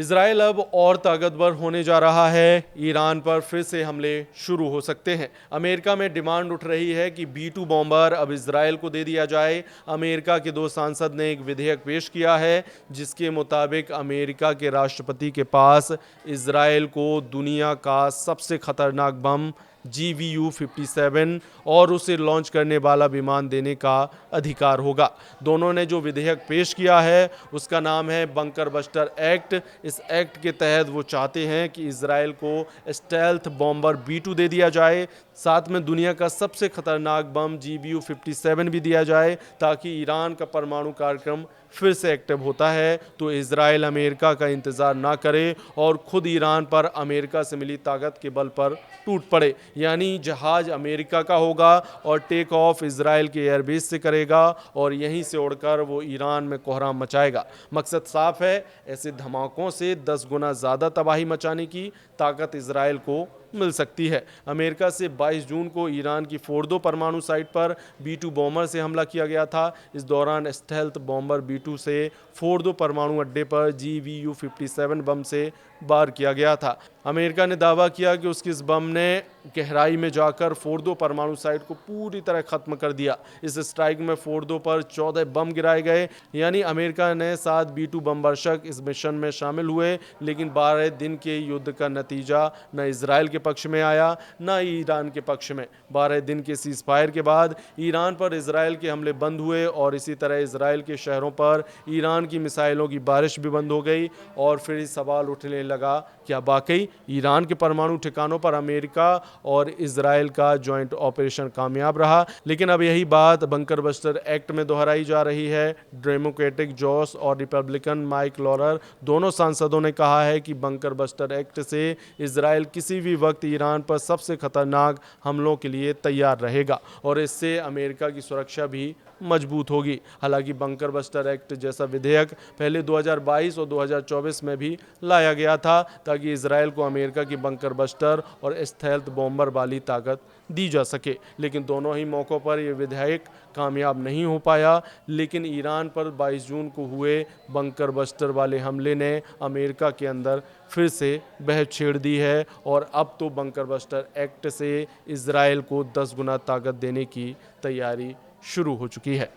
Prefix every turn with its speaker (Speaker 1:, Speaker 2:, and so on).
Speaker 1: Israel अब और ताकतवर होने जा रहा है। ईरान पर फिर से हमले शुरू हो सकते हैं। अमेरिका में डिमांड उठ रही है कि B-2 बॉम्बर अब इजराइल को दे दिया जाए। अमेरिका के 2 सांसद ने एक विधेयक पेश किया है जिसके मुताबिक अमेरिका के राष्ट्रपति के पास इजराइल को दुनिया का सबसे खतरनाक बम GBU-57 और उसे लॉन्च करने वाला विमान देने का अधिकार होगा। दोनों ने जो विधेयक पेश किया है उसका नाम है बंकर बस्टर एक्ट। इस एक्ट के तहत वो चाहते हैं कि इजराइल को स्टेल्थ बॉम्बर B-2 दे दिया जाए, साथ में दुनिया का सबसे खतरनाक बम GBU-57 भी दिया जाए, ताकि ईरान का परमाणु कार्यक्रम फिर से एक्टिव होता है तो इजराइल अमेरिका का इंतज़ार ना करे और खुद ईरान पर अमेरिका से मिली ताकत के बल पर टूट पड़े। यानी जहाज अमेरिका का होगा और टेक ऑफ इजराइल के एयरबेस से करेगा और यहीं से उड़कर वो ईरान में कोहराम मचाएगा। मकसद साफ है, ऐसे धमाकों से 10 गुना ज़्यादा तबाही मचाने की ताकत इजराइल को मिल सकती है। अमेरिका से 22 जून को ईरान की फोर्दो परमाणु साइट पर B-2 बॉम्बर से हमला किया गया था। इस दौरान स्टेल्थ बॉम्बर B-2 से फोर्दो परमाणु अड्डे पर GBU-57 बम से वार किया गया था। अमेरिका ने दावा किया कि उसकी इस बम ने गहराई में जाकर फोर्दो परमाणु साइट को पूरी तरह खत्म कर दिया। इस स्ट्राइक में फोर्दो पर 14 बम गिराए गए। यानी अमेरिका ने 7 B-2 बमवर्षक इस मिशन में शामिल हुए, लेकिन 12 दिन के युद्ध का नतीजा न इजराइल के पक्ष में आया न ईरान के पक्ष में। 12 दिन के सीज फायर के बाद ईरान पर इजराइल के हमले बंद हुए और इसी तरह इजराइल के शहरों पर ईरान की मिसाइलों की बारिश भी बंद हो गई। और फिर सवाल उठने लगा, क्या वाकई ईरान के परमाणु ठिकानों पर अमेरिका और इजराइल का ज्वाइंट ऑपरेशन कामयाब रहा? लेकिन अब यही बात बंकर बस्टर एक्ट में दोहराई जा रही है। डेमोक्रेटिक जॉस और रिपब्लिकन माइक लॉरर दोनों सांसदों ने कहा है कि बंकर बस्टर एक्ट से इजराइल किसी भी वक्त ईरान पर सबसे खतरनाक हमलों के लिए तैयार रहेगा और इससे अमेरिका की सुरक्षा भी मजबूत होगी। हालांकि बंकर बस्टर एक्ट जैसा विधेयक पहले 2022 और 2024 में भी लाया गया था ताकि इजराइल को अमेरिका की बंकर बस्टर और स्टेल्थ बॉम्बर वाली ताकत दी जा सके, लेकिन दोनों ही मौक़ों पर यह विधेयक कामयाब नहीं हो पाया। लेकिन ईरान पर 22 जून को हुए बंकर बस्टर वाले हमले ने अमेरिका के अंदर फिर से बहस छेड़ दी है और अब तो बंकर बस्टर एक्ट से इजराइल को 10 गुना ताकत देने की तैयारी शुरू हो चुकी है।